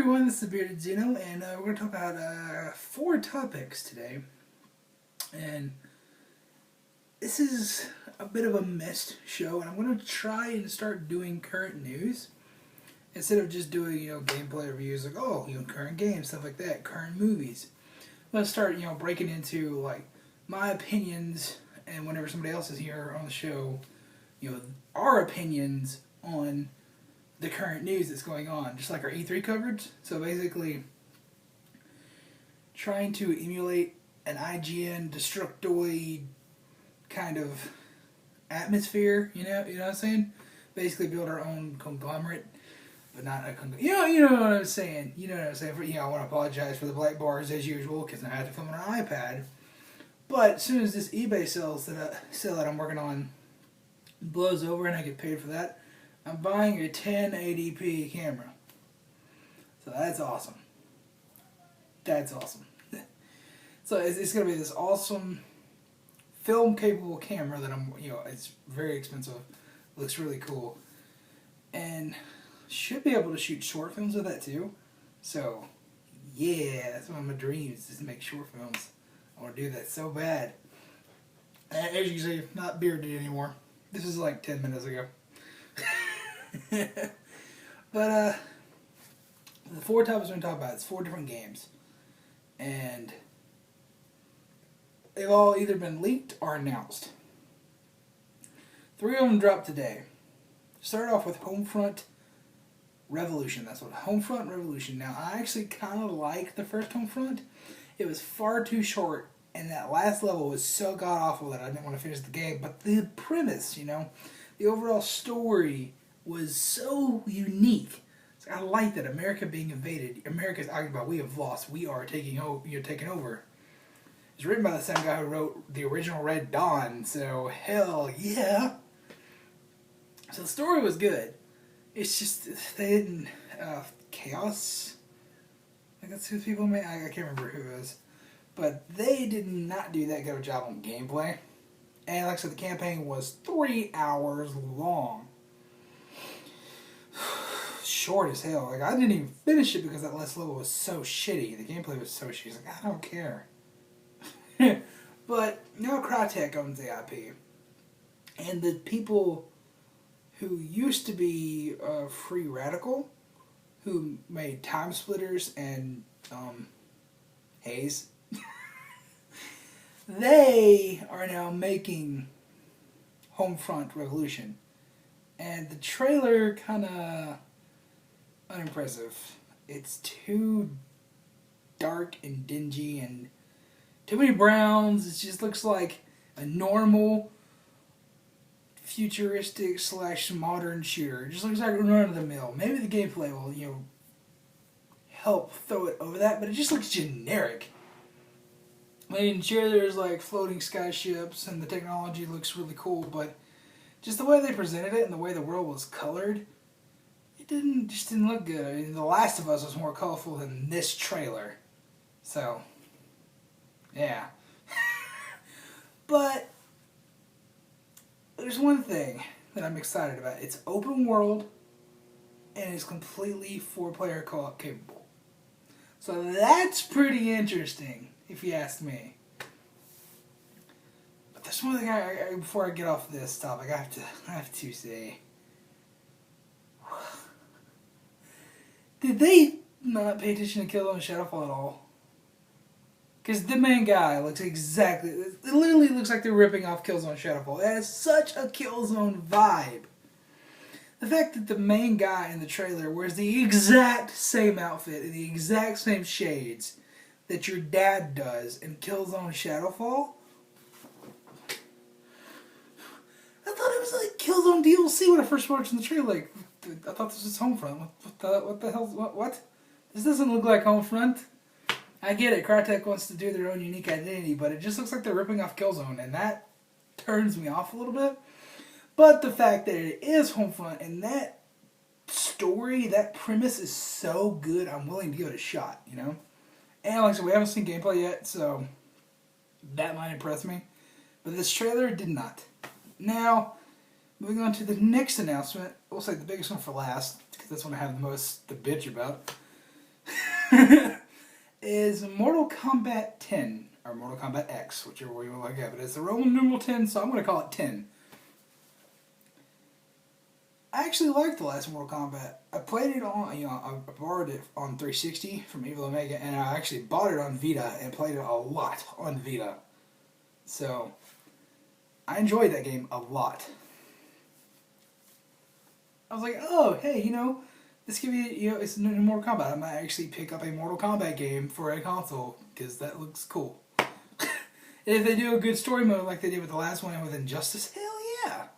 everyone, this is Bearded Zeno, and we're going to talk about 4 topics today. And this is a bit of a missed show, and I'm going to try and start doing current news instead of just doing, gameplay reviews like, current games, stuff like that, current movies. I'm going to start, breaking into, my opinions, and whenever somebody else is here on the show, our opinions on the current news that's going on, just like our E3 coverage. So basically, trying to emulate an IGN Destructoid kind of atmosphere, you know what I'm saying? Basically, build our own conglomerate, but not a conglomerate. You know what I'm saying? You know what I'm saying? I want to apologize for the black bars as usual because I had to film on an iPad. But as soon as this eBay sale that I'm working on blows over and I get paid for that, I'm buying a 1080p camera. So that's awesome. That's awesome. So it's going to be this awesome film-capable camera that it's very expensive. Looks really cool. And should be able to shoot short films with that too. So, yeah, that's one of my dreams, is to make short films. I want to do that so bad. And as you can see, not bearded anymore. This was like 10 minutes ago. But the 4 topics we're going to talk about, it's 4 different games. And they've all either been leaked or announced. 3 of them dropped today. Start off with HomeFront Revolution. That's what HomeFront Revolution. Now, I actually kind of like the first HomeFront. It was far too short, and that last level was so god-awful that I didn't want to finish the game. But the premise, the overall story was so unique. So I like that America being invaded. America's occupied. We have lost. We are taking over. It's written by the same guy who wrote the original Red Dawn. So hell yeah. So the story was good. It's just they didn't Chaos. I think that's who people made. I can't remember who it was, but they did not do that good of a job on gameplay. And like I said, the campaign was 3 hours long. Short as hell. Like, I didn't even finish it because that last level was so shitty. The gameplay was so shitty. Like, I don't care. But now Crytek owns the IP. And the people who used to be Free Radical, who made Time Splitters and Haze, they are now making HomeFront Revolution. And the trailer kind of unimpressive. It's too dark and dingy and too many browns. It just looks like a normal futuristic / modern shooter. It just looks like run of the mill. Maybe the gameplay will, help throw it over that, but it just looks generic. I mean, sure, there's like floating skyships and the technology looks really cool, but just the way they presented it and the way the world was colored, it just didn't look good. I mean, The Last of Us was more colorful than this trailer. So, yeah. But there's one thing that I'm excited about. It's open world and it's completely 4-player co-op capable. So that's pretty interesting, if you ask me. But there's one thing before I get off this topic, I have to say, did they not pay attention to Killzone Shadowfall at all? Because the main guy looks exactly, it literally looks like they're ripping off Killzone Shadowfall. It has such a Killzone vibe. The fact that the main guy in the trailer wears the exact same outfit and the exact same shades that your dad does in Killzone Shadowfall, I thought it was like Killzone DLC when I first watched the trailer. Like, I thought this was HomeFront. What the hell? What? This doesn't look like HomeFront. I get it. Crytek wants to do their own unique identity, but it just looks like they're ripping off Killzone, and that turns me off a little bit. But the fact that it is HomeFront and that story, that premise is so good, I'm willing to give it a shot, And like I said, we haven't seen gameplay yet, so that might impress me. But this trailer did not. Now, moving on to the next announcement, we'll say the biggest one for last, because that's one I have the most to bitch about. is Mortal Kombat 10, or Mortal Kombat X, whichever way you want to look at it. It's the Roman numeral 10, so I'm going to call it 10. I actually liked the last Mortal Kombat. I played it on, I borrowed it on 360 from Evil Omega, and I actually bought it on Vita and played it a lot on Vita. So, I enjoyed that game a lot. I was like, oh, hey, this could be, it's new Mortal Kombat. I might actually pick up a Mortal Kombat game for a console, because that looks cool. If they do a good story mode like they did with the last one with Injustice, hell yeah.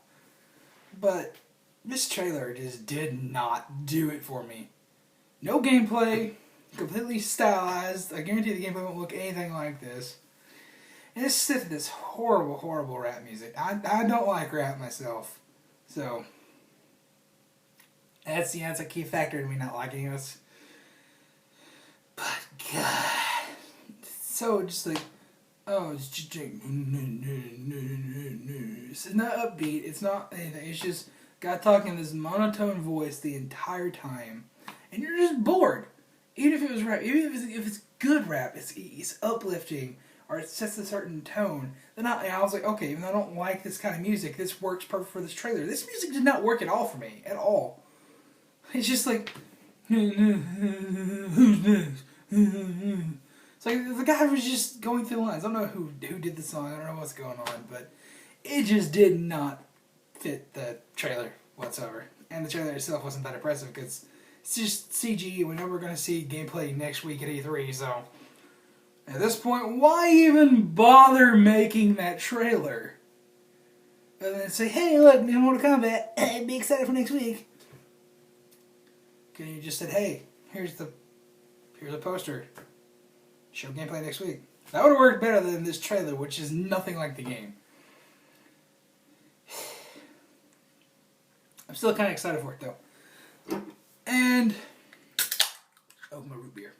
But this trailer just did not do it for me. No gameplay, completely stylized. I guarantee the gameplay won't look anything like this. And it's set to this horrible, horrible rap music. I don't like rap myself. So, that's a key factor in me not liking this. But, God. So, just like, oh, it's just like, it's not upbeat, it's not anything, it's just guy talking in this monotone voice the entire time, and you're just bored. Even if it was rap, even if it's good rap, it's uplifting, or it sets a certain tone, then I was like, okay, even though I don't like this kind of music, this works perfect for this trailer. This music did not work at all for me, at all. It's just like, who's next? It's like the guy was just going through the lines. I don't know who did the song. I don't know what's going on, but it just did not fit the trailer whatsoever. And the trailer itself wasn't that impressive because it's just CG. We know we're going to see gameplay next week at E3. So at this point, why even bother making that trailer? And then say, hey, look, new Mortal Kombat. Be excited for next week. Because you just said, hey, here's a poster. Show gameplay next week. That would have worked better than this trailer, which is nothing like the game. I'm still kind of excited for it, though. And, oh, my root beer.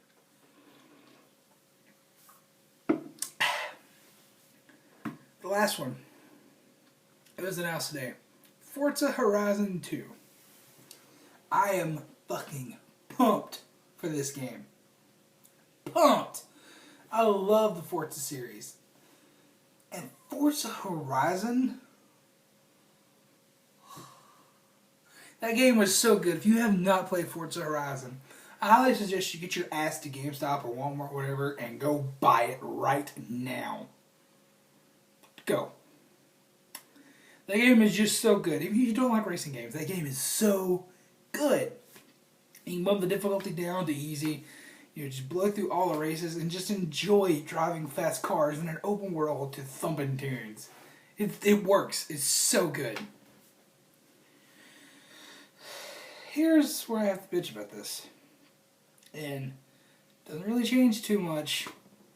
The last one. It was announced today. Forza Horizon 2. I am fucking pumped for this game. Pumped! I love the Forza series. And Forza Horizon? That game was so good. If you have not played Forza Horizon, I highly suggest you get your ass to GameStop or Walmart or whatever and go buy it right now. Go. That game is just so good. If you don't like racing games, that game is so good. You can bump the difficulty down to easy. You just blow through all the races and just enjoy driving fast cars in an open world to thumping tunes. It works. It's so good. Here's where I have to bitch about this. And it doesn't really change too much,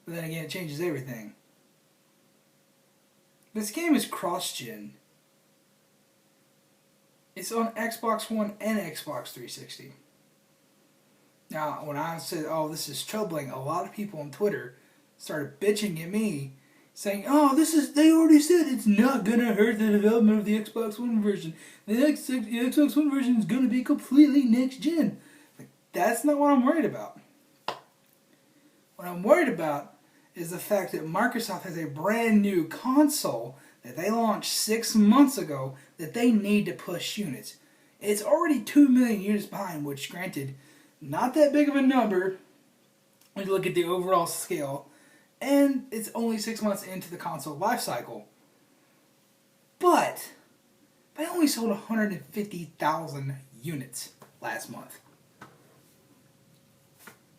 but then again it changes everything. This game is cross-gen. It's on Xbox One and Xbox 360. Now, when I said, oh, this is troubling, a lot of people on Twitter started bitching at me, saying, oh, they already said it's not going to hurt the development of the Xbox One version. The Xbox One version is going to be completely next-gen. Like, that's not what I'm worried about. What I'm worried about is the fact that Microsoft has a brand new console that they launched 6 months ago that they need to push units. It's already 2 million units behind, which, granted, not that big of a number when you look at the overall scale, and it's only 6 months into the console life cycle. But they only sold 150,000 units last month.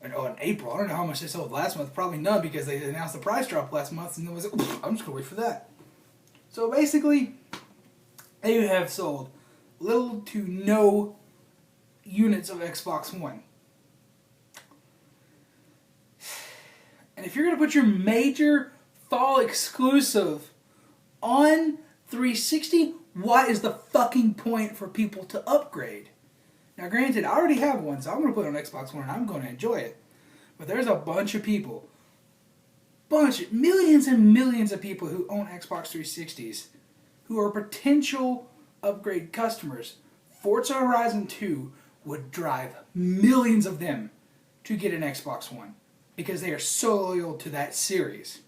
In April. I don't know how much they sold last month. Probably none because they announced the price drop last month, and it was, I'm just going to wait for that. So basically, they have sold little to no units of Xbox One. And if you're going to put your major fall exclusive on 360, what is the fucking point for people to upgrade? Now granted, I already have one, so I'm going to put it on Xbox One and I'm going to enjoy it. But there's a bunch of people, millions and millions of people who own Xbox 360s who are potential upgrade customers. Forza Horizon 2 would drive millions of them to get an Xbox One because they are so loyal to that series.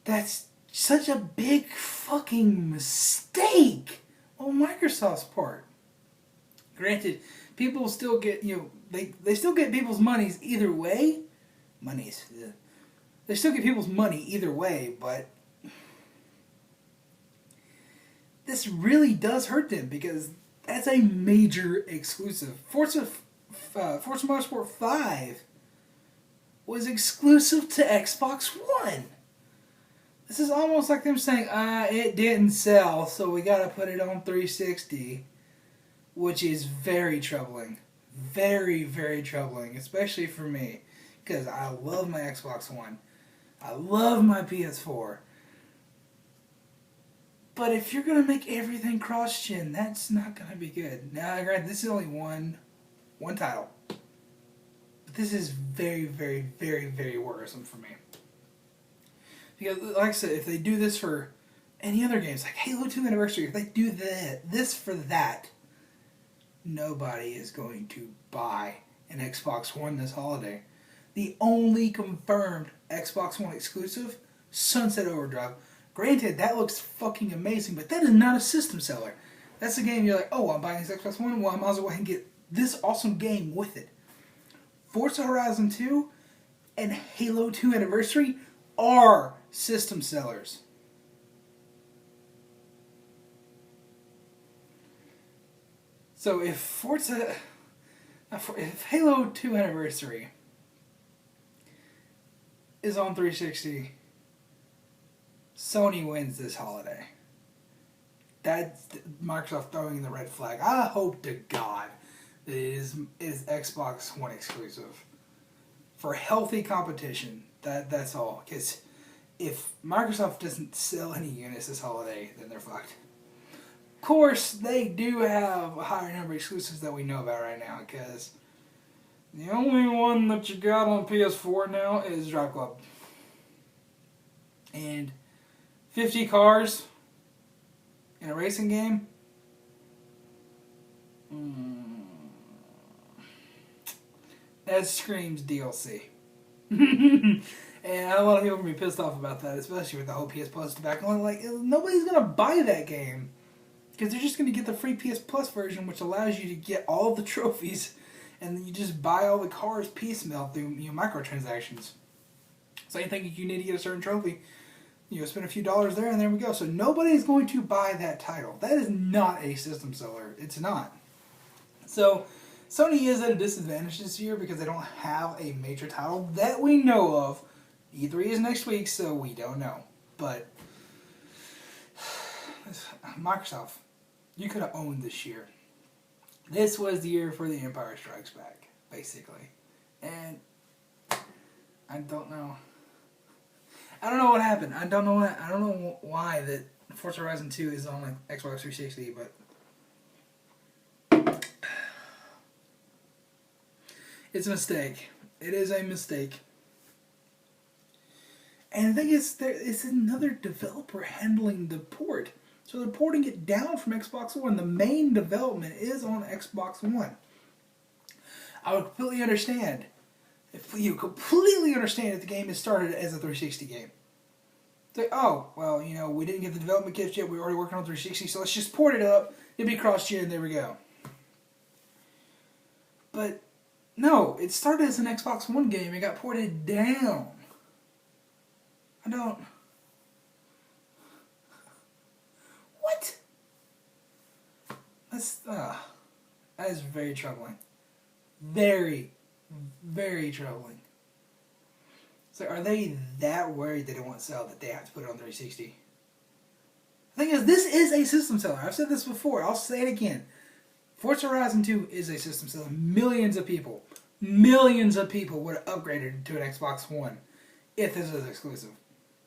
That's such a big fucking mistake on Microsoft's part. Granted, people still get, they still get people's monies either way. They still get people's money either way, but this really does hurt them because that's a major exclusive. Forza Motorsport 5 was exclusive to Xbox One. This is almost like them saying, it didn't sell, so we gotta put it on 360, which is very troubling. Very, very troubling, especially for me, because I love my Xbox One. I love my PS4. But if you're going to make everything cross-gen, that's not going to be good. Now, granted, this is only one title. But this is very, very, very, very worrisome for me. Because, like I said, if they do this for any other games, like Halo 2 Anniversary, if they do this for that, nobody is going to buy an Xbox One this holiday. The only confirmed Xbox One exclusive, Sunset Overdrive. Granted, that looks fucking amazing, but that is not a system seller. That's a game you're like, oh, I'm buying this Xbox One, well, I might as well go ahead and get this awesome game with it. Forza Horizon 2 and Halo 2 Anniversary are system sellers. So if Halo 2 Anniversary is on 360, Sony wins this holiday. That's Microsoft throwing the red flag. I hope to God that it is Xbox One exclusive. For healthy competition. That's all. Because if Microsoft doesn't sell any units this holiday, then they're fucked. Of course, they do have a higher number of exclusives that we know about right now, because the only one that you got on PS4 now is Drive Club. And 50 cars in a racing game? That screams DLC. And a lot of people are going to be pissed off about that, especially with the whole PS Plus tobacco. Like, nobody's going to buy that game. Because they're just going to get the free PS Plus version, which allows you to get all the trophies, and then you just buy all the cars piecemeal through microtransactions. So you think you need to get a certain trophy, spend a few dollars there, and there we go. So nobody's going to buy that title. That is not a system seller. It's not. So Sony is at a disadvantage this year because they don't have a major title that we know of. E3 is next week, so we don't know. But Microsoft, you could have owned this year. This was the year for The Empire Strikes Back, basically. And I don't know. I don't know what happened. I don't know why that Forza Horizon 2 is on like Xbox 360, but it's a mistake. It is a mistake. And the thing is, there is another developer handling the port. So they're porting it down from Xbox One. The main development is on Xbox One. I would completely understand if the game is started as a 360 game. It's like, oh, well, we didn't get the development kits yet. We're already working on 360, so let's just port it up. It'll be cross-gen, there we go. But no, it started as an Xbox One game. It got ported down. I don't... What? That is very troubling. Very, very troubling. So are they that worried that it won't sell that they have to put it on 360? The thing is, this is a system seller. I've said this before. I'll say it again. Forza Horizon 2 is a system seller. Millions of people would have upgraded to an Xbox One if this was exclusive.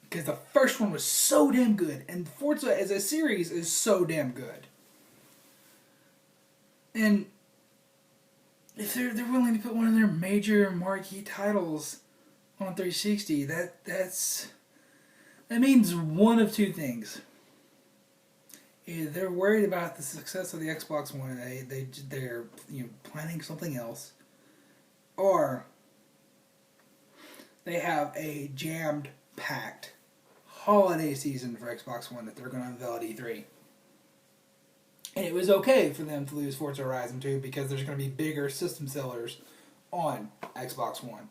Because the first one was so damn good, and Forza as a series is so damn good. And if they're willing to put one of their major marquee titles on 360, that means one of two things. they're worried about the success of the Xbox One, and they're planning something else, or they have a jammed packed holiday season for Xbox One that they're going to unveil at E3. And it was okay for them to lose Forza Horizon 2 because there's going to be bigger system sellers on Xbox One.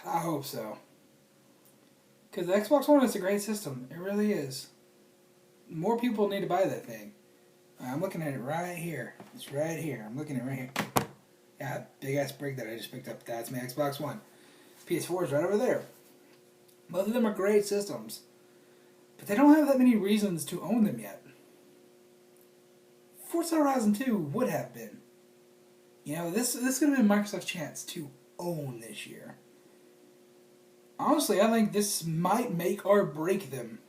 God, I hope so. Because the Xbox One is a great system. It really is. More people need to buy that thing. I'm looking at it right here. It's right here. I'm looking at it right here. Yeah, big ass brick that I just picked up. That's my Xbox One. PS4 is right over there. Both of them are great systems. But they don't have that many reasons to own them yet. Forza Horizon 2 would have been. This is going to be Microsoft's chance to own this year. Honestly, I think this might make or break them.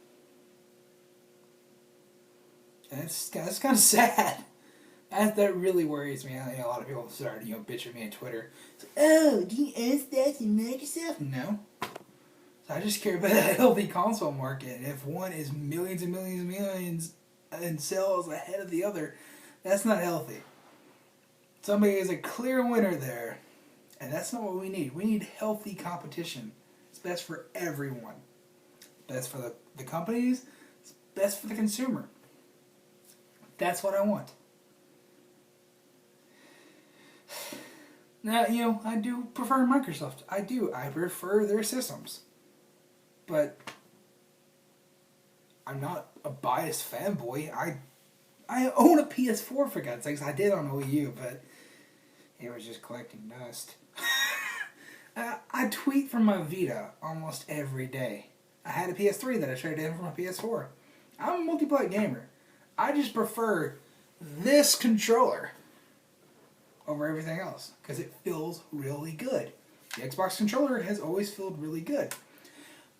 And that's kind of sad. That really worries me. A lot of people started, bitching me on Twitter. It's like, oh, do you own that in Microsoft? No. So I just care about a healthy console market. And if one is millions and millions and millions and sells ahead of the other, that's not healthy. Somebody is a clear winner there. And that's not what we need. We need healthy competition. It's best for everyone. Best for the companies. It's best for the consumer. That's what I want. Now, I do prefer Microsoft. I do. I prefer their systems. But I'm not a biased fanboy. I own a PS4, for God's sakes. I did on Wii U, but it was just collecting dust. I tweet from my Vita almost every day. I had a PS3 that I traded in for my PS4. I'm a multiplayer gamer. I just prefer this controller over everything else because it feels really good. The Xbox controller has always felt really good.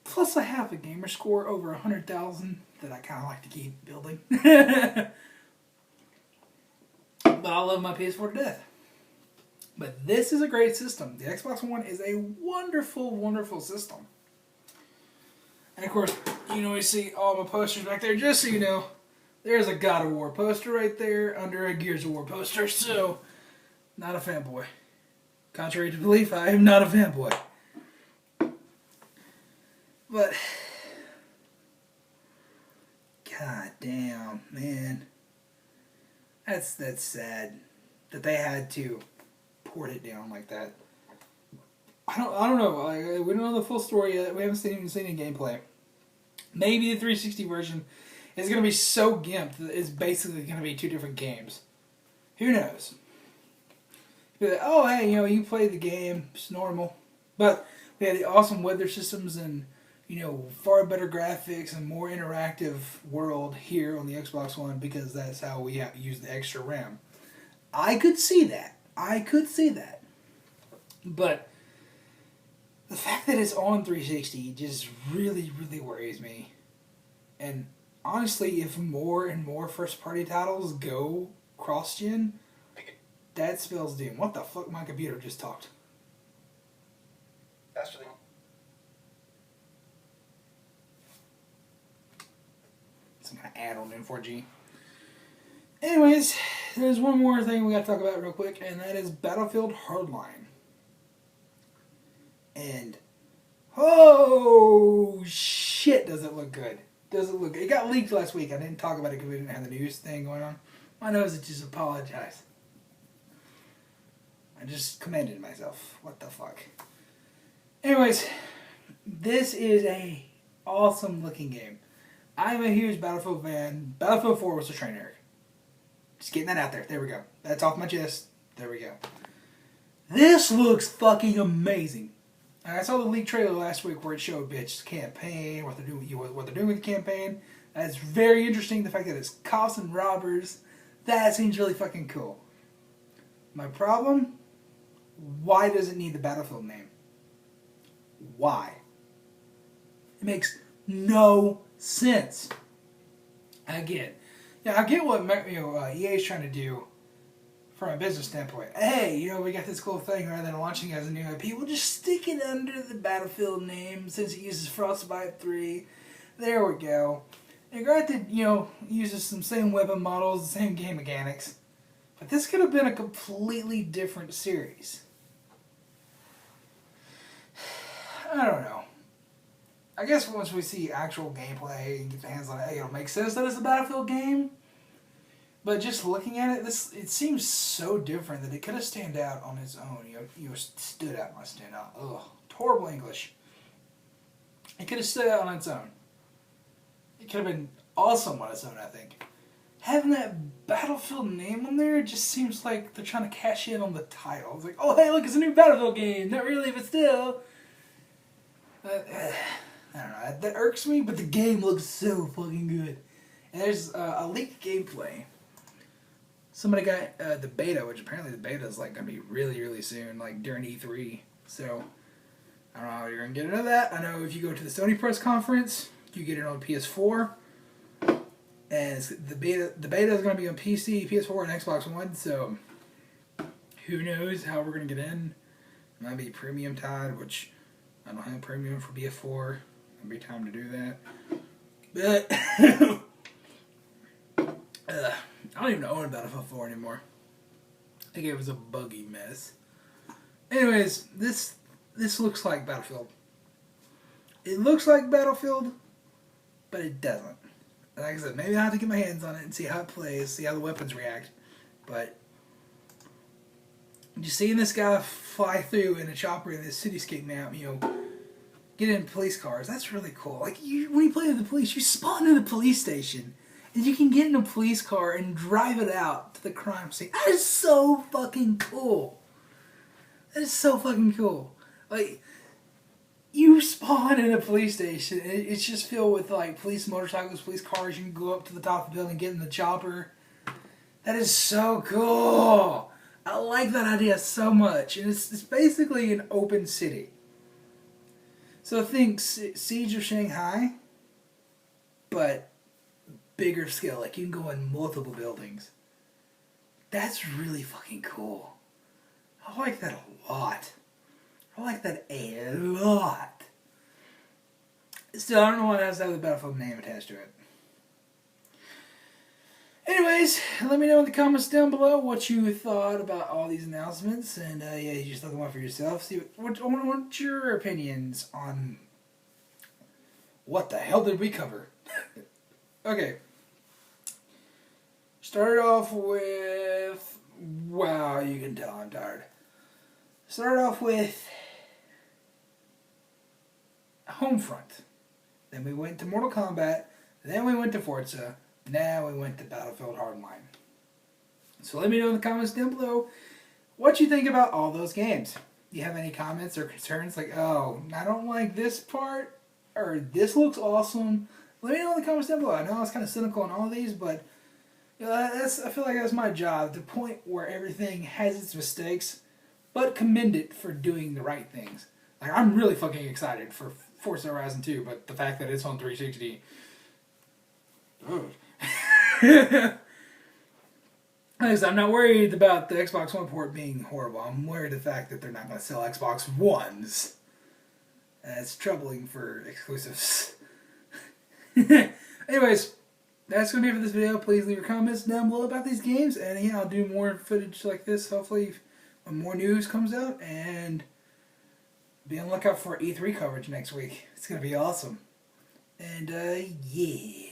Plus, I have a gamer score over 100,000 that I kind of like to keep building. But I love my PS4 to death. But this is a great system. The Xbox One is a wonderful, wonderful system. And of course, you see all my posters back there. Just so you know, there's a God of War poster right there under a Gears of War poster. So, not a fanboy. Contrary to belief, I am not a fanboy. But, god damn, man. That's sad that they had to port it down like that. I don't know. We don't know the full story yet. We haven't even seen any gameplay. Maybe the 360 version is going to be so gimped that it's basically going to be two different games. Who knows? Be like, oh, hey, you play the game. It's normal. But we had the awesome weather systems and, far better graphics and more interactive world here on the Xbox One because that's how we use the extra RAM. I could see that. But the fact that it's on 360 just really, really worries me. And honestly, if more and more first-party titles go cross-gen, that spells doom. What the fuck? My computer just talked. Actually, some kind of add-on in 4G. Anyways, there's one more thing we got to talk about real quick, and that is Battlefield Hardline. And oh shit, does it look good? It got leaked last week. I didn't talk about it because we didn't have the news thing going on. My nose is just apologize. I just commended myself. What the fuck? Anyways, this is a awesome looking game. I'm a huge Battlefield fan. Battlefield 4 was the train wreck. Just getting that out there. There we go. That's off my chest. There we go. This looks fucking amazing. And I saw the leaked trailer last week where it showed bitch's campaign, what they're doing with the campaign. That's very interesting. The fact that it's cops and robbers, that seems really fucking cool. My problem? Why does it need the Battlefield name? Why? It makes no sense. Again, I get what EA is trying to do from a business standpoint. Hey, we got this cool thing rather than launching it as a new IP. We'll just stick it under the Battlefield name since it uses Frostbite 3. There we go. And granted, you know, uses some same weapon models, same game mechanics, but this could have been a completely different series. I don't know. I guess once we see actual gameplay and get the hands on it, it'll make sense that it's a Battlefield game. But just looking at it, it seems so different that it could have stood out on its own. Stood out, not stand out. Ugh, horrible English. It could have stood out on its own. It could have been awesome on its own, I think. Having that Battlefield name on there just seems like they're trying to cash in on the title. It's like, oh hey, look, it's a new Battlefield game. Not really, but still. I don't know. That irks me, but the game looks so fucking good. And there's a leaked gameplay. Somebody got the beta, which apparently the beta is like gonna be really, really soon, like during E3. So I don't know how you're gonna get into that. I know if you go to the Sony press conference, you get it on PS4, and the beta is gonna be on PC, PS4, and Xbox One. So who knows how we're gonna get in? It might be premium tied, which I don't have premium for BF4. It'll be time to do that. But I don't even own Battlefield 4 anymore. I think it was a buggy mess. Anyways, this looks like Battlefield. It looks like Battlefield, but it doesn't. Like I said, maybe I'll have to get my hands on it and see how it plays, see how the weapons react. But just seeing this guy fly through in a chopper in this cityscape map, you know, get in police cars, that's really cool. Like, when you play with the police, you spawn in the police station. And you can get in a police car and drive it out to the crime scene. That is so fucking cool. That is so fucking cool. Like, you spawn in a police station, and it's just filled with, like, police motorcycles, police cars. You can go up to the top of the building, get in the chopper. That is so cool. I like that idea so much. And it's basically an open city. So think Siege of Shanghai, but bigger scale. Like, you can go in multiple buildings. That's really fucking cool. I like that a lot. I like that a lot. Still, I don't know why it has to have the Battlefield name attached to it. Anyways, let me know in the comments down below what you thought about all these announcements, and yeah, you just look them up for yourself. See what's your opinions on what the hell did we cover? Okay. Started off with, wow, you can tell I'm tired. Started off with HomeFront. Then we went to Mortal Kombat. Then we went to Forza. Now we went to Battlefield Hardline. So let me know in the comments down below what you think about all those games. Do you have any comments or concerns like, oh, I don't like this part, or this looks awesome? Let me know in the comments down below. I know I was kind of cynical on all of these, but you know, I feel like that's my job, to point where everything has its mistakes, but commend it for doing the right things. Like, I'm really fucking excited for Forza Horizon 2, but the fact that it's on 360... I'm not worried about the Xbox One port being horrible. I'm worried the fact that they're not going to sell Xbox Ones. It's troubling for exclusives. Anyways, that's going to be it for this video. Please leave your comments down below about these games. And yeah, I'll do more footage like this, hopefully, when more news comes out. And be on the lookout for E3 coverage next week. It's going to be awesome. And yeah.